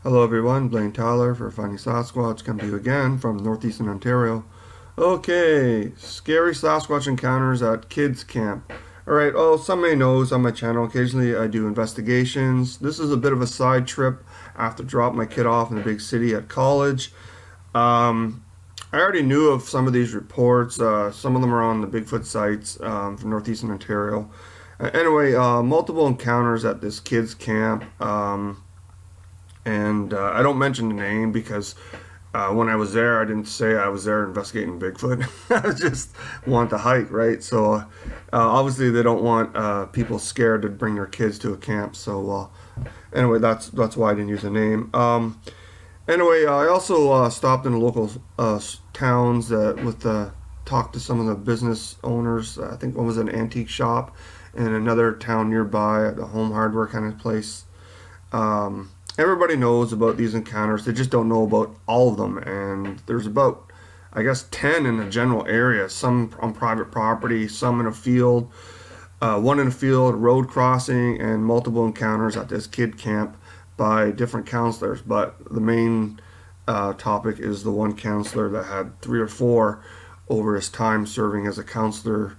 Hello everyone, Blayne Tyler for Finding Sasquatch, come to you again from northeastern Ontario. Okay, scary Sasquatch encounters at kids camp. Alright, well, some may know on my channel, occasionally I do investigations. This is a bit of a side trip after dropping my kid off in the big city at college. Um, I already knew of some of these reports. Some of them are on the Bigfoot sites from northeastern Ontario. Anyway, multiple encounters at this kids camp. And I don't mention the name because when I was there, I didn't say I was there investigating Bigfoot. I just want to hike, right? So obviously they don't want people scared to bring their kids to a camp. So anyway, that's why I didn't use the name. Anyway, I also stopped in the local towns with talked to some of the business owners. I think one was an antique shop, and another town nearby, a home hardware kind of place. Everybody knows about these encounters. They just don't know about all of them. And there's about, I guess, 10 in the general area. Some on private property, some in a field, one in a field, road crossing, and multiple encounters at this kid camp by different counselors. But the main topic is the one counselor that had three or four over his time serving as a counselor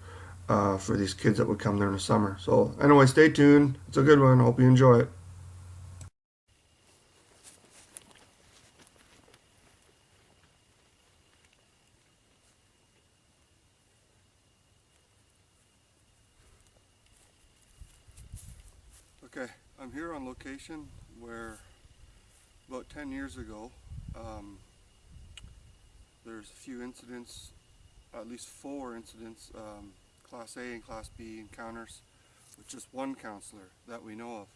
for these kids that would come there in the summer. So, anyway, stay tuned. It's a good one. Hope you enjoy it. Okay, I'm here on location where about 10 years ago um, there's a few incidents, at least four incidents, Class A and Class B encounters with just one counselor that we know of.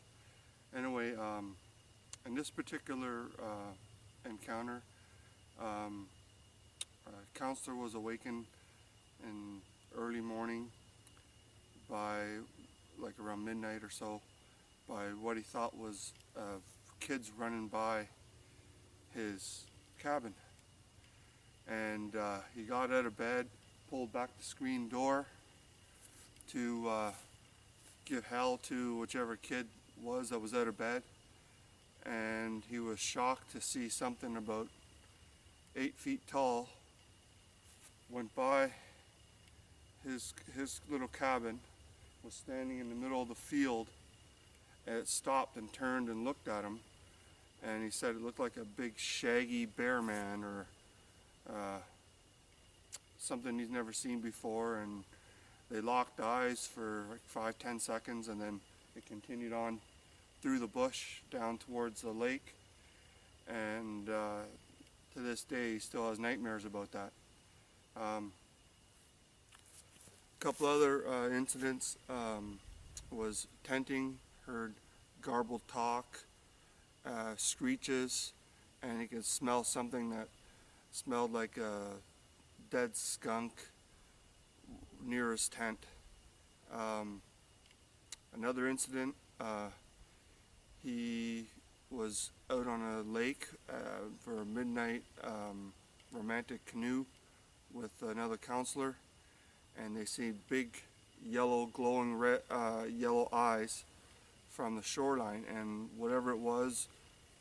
Anyway, in this particular encounter, um, a counselor was awakened in early morning by like around midnight or so by what he thought was kids running by his cabin. And he got out of bed, pulled back the screen door to give hell to whichever kid was that was out of bed. And he was shocked to see something about 8 feet tall went by his little cabin, was standing in the middle of the field. And it stopped and turned and looked at him, and he said it looked like a big shaggy bear man or something he's never seen before. And they locked eyes for like 5-10 seconds, and then it continued on through the bush down towards the lake. And to this day he still has nightmares about that. A couple other incidents was tenting, heard garbled talk, screeches, and he could smell something that smelled like a dead skunk near his tent. Another incident, he was out on a lake for a midnight romantic canoe with another counselor, and they see big yellow glowing red yellow eyes from the shoreline, and whatever it was,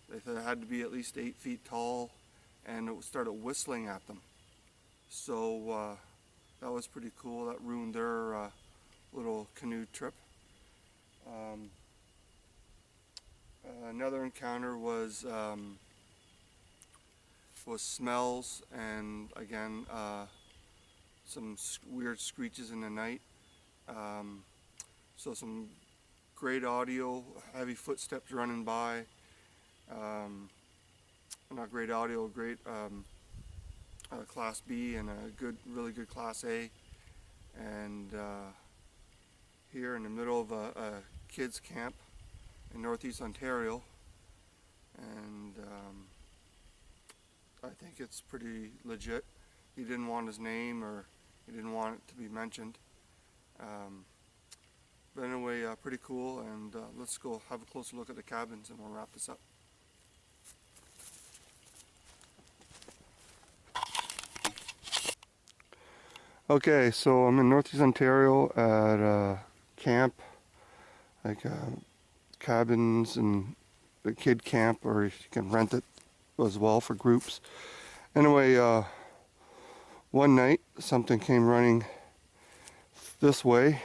they said it had to be at least 8 feet tall, and it started whistling at them. So that was pretty cool. That ruined their little canoe trip. Another encounter was smells, and again some weird screeches in the night. So some great audio, heavy footsteps running by. Not great audio, great Class B and a really good Class A. And here in the middle of a kids camp in northeast Ontario. And I think it's pretty legit. He didn't want his name, or he didn't want it to be mentioned. But anyway, pretty cool, and let's go have a closer look at the cabins and we'll wrap this up. Okay, so I'm in northeast Ontario at camp, like cabins and the kid camp, or you can rent it as well for groups. Anyway, one night something came running this way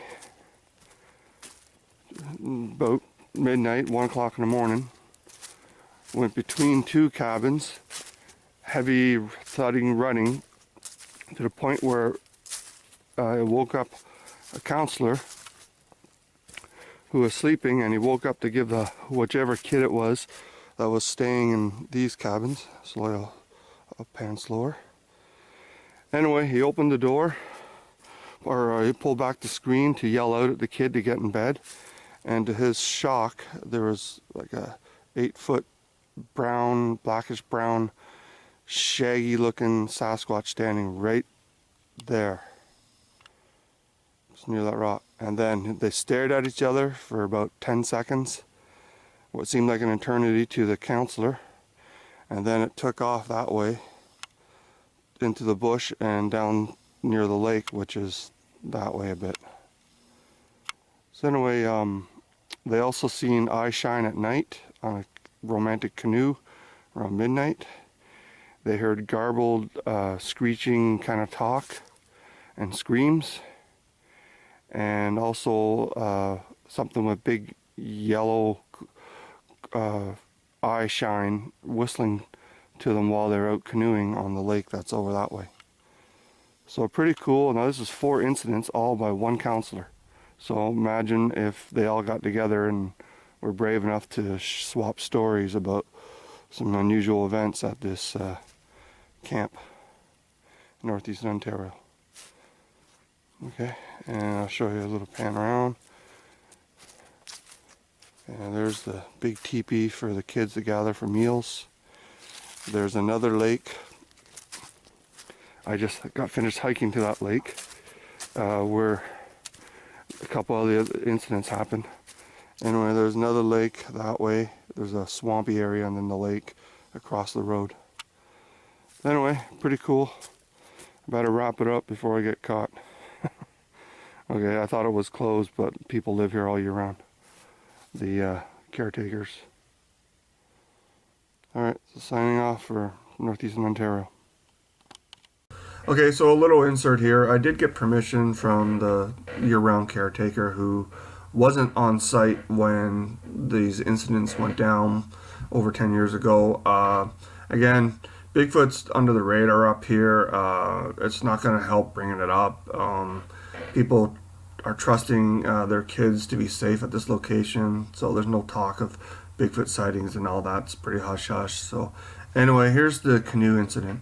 about midnight, 1 o'clock in the morning. Went between two cabins, heavy thudding, running, to the point where I woke up a counselor who was sleeping, and he woke up to give the whichever kid it was that was staying in these cabins. So I'll pan slower. Anyway, he opened the door, or he pulled back the screen to yell out at the kid to get in bed, and to his shock, there was like a 8-foot brown, blackish brown, shaggy looking Sasquatch standing right there, just near that rock. And then they stared at each other for about 10 seconds, what seemed like an eternity to the counselor, and then it took off that way into the bush and down near the lake, which is that way a bit. So anyway, they also seen eye shine at night on a romantic canoe around midnight. They heard garbled, screeching kind of talk and screams, and also something with big yellow eye shine whistling to them while they're out canoeing on the lake that's over that way. So pretty cool. Now this is 4 incidents, all by one counselor. So imagine if they all got together and were brave enough to swap stories about some unusual events at this camp in northeastern Ontario. Okay, and I'll show you a little pan around. And there's the big teepee for the kids to gather for meals. There's another lake. I just got finished hiking to that lake where a couple of the other incidents happened. Anyway, there's another lake that way. There's a swampy area and then the lake across the road. Anyway, pretty cool. I better wrap it up before I get caught. Okay, I thought it was closed, but people live here all year round. The caretakers. Alright, so signing off for northeastern Ontario. Okay, so a little insert here. I did get permission from the year-round caretaker who wasn't on site when these incidents went down over 10 years ago. Again, Bigfoot's under the radar up here. It's not going to help bringing it up. People are trusting their kids to be safe at this location, so there's no talk of Bigfoot sightings and all that. It's pretty hush-hush. So anyway, here's the canoe incident.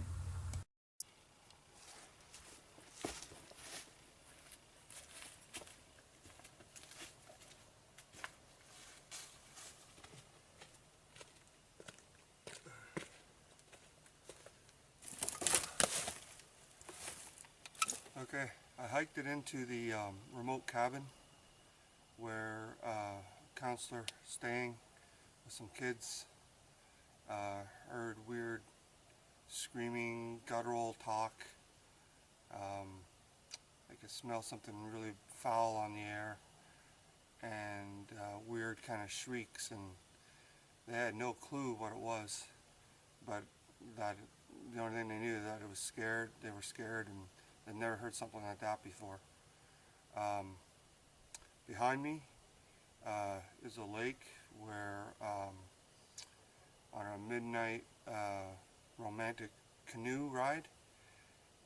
Okay, I hiked it into the remote cabin where a counselor staying with some kids. Heard weird screaming, guttural talk. I could smell something really foul on the air, and weird kind of shrieks, and they had no clue what it was, but that the only thing they knew that it was scared. They were scared, and they'd never heard something like that before. Behind me is a lake where on a midnight romantic canoe ride,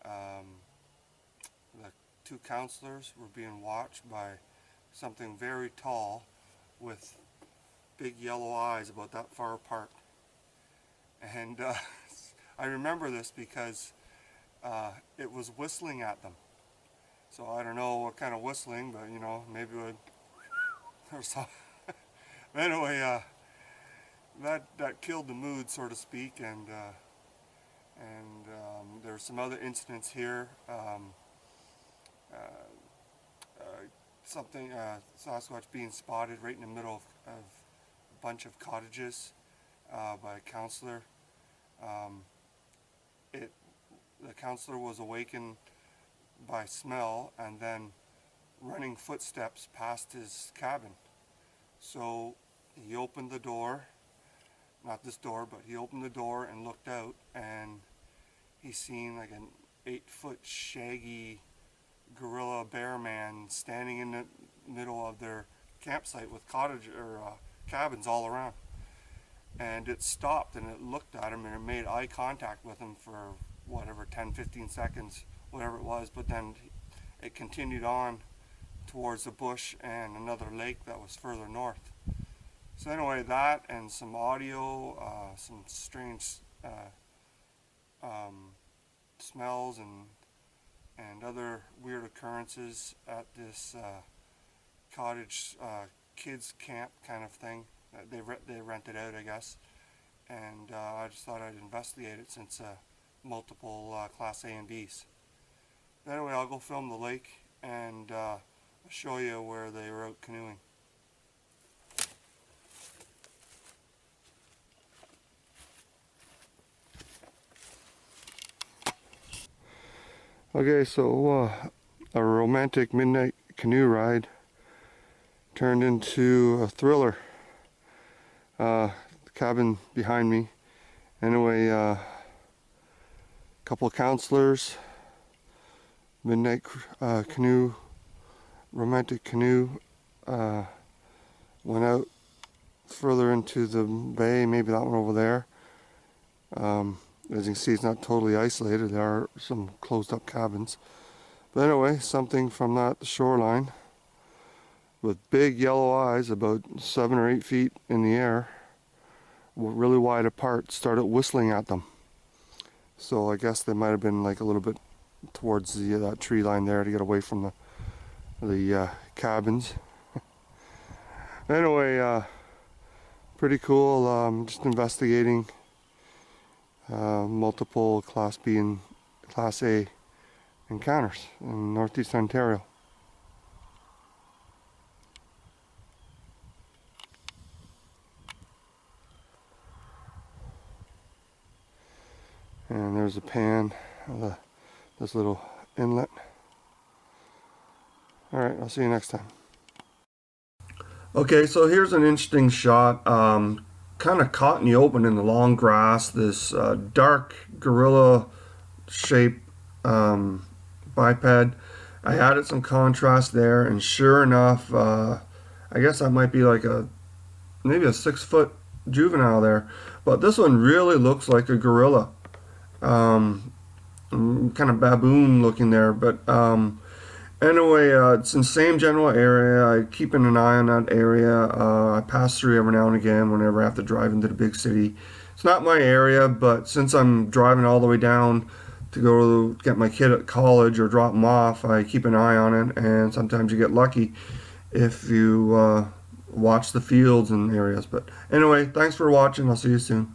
the 2 counselors were being watched by something very tall with big yellow eyes about that far apart. And I remember this because it was whistling at them. So I don't know what kind of whistling, but you know, maybe it would or something. But anyway, that killed the mood, so to speak, and there's some other incidents here. Sasquatch being spotted right in the middle of a bunch of cottages by a counselor. The counselor was awakened by smell and then running footsteps past his cabin. So he opened the door not this door, but he opened the door and looked out, and he seen like an 8-foot shaggy gorilla bear man standing in the middle of their campsite with cabins all around. And it stopped and it looked at him and it made eye contact with him for whatever, 10-15 seconds, whatever it was, but then it continued on towards the bush and another lake that was further north. So anyway, that and some audio, some strange smells and other weird occurrences at this cottage kids camp kind of thing. They rented out, I guess, and I just thought I'd investigate it since multiple Class A and Bs. But anyway, I'll go film the lake and I'll show you where they were out canoeing. Okay, so a romantic midnight canoe ride turned into a thriller. The cabin behind me. Anyway, couple of counselors, midnight canoe, romantic canoe, went out further into the bay, maybe that one over there. As you can see, it's not totally isolated. There are some closed up cabins. But anyway, something from that shoreline with big yellow eyes, about 7 or 8 feet in the air, really wide apart, started whistling at them. So I guess they might have been like a little bit towards that tree line there to get away from the cabins. Anyway, pretty cool. Just investigating multiple Class B and Class A encounters in Northeast Ontario. And there's a pan of this little inlet. Alright, I'll see you next time. Okay, so here's an interesting shot. Kind of caught in the open in the long grass. This dark gorilla shaped biped. I added some contrast there, and sure enough, I guess that might be like maybe a 6-foot juvenile there. But this one really looks like a gorilla. Kind of baboon looking there, but anyway, it's in the same general area. I keep an eye on that area. I pass through every now and again whenever I have to drive into the big city. It's not my area, but since I'm driving all the way down to go get my kid at college or drop him off, I keep an eye on it, and sometimes you get lucky if you watch the fields and areas. But anyway, thanks for watching. I'll see you soon.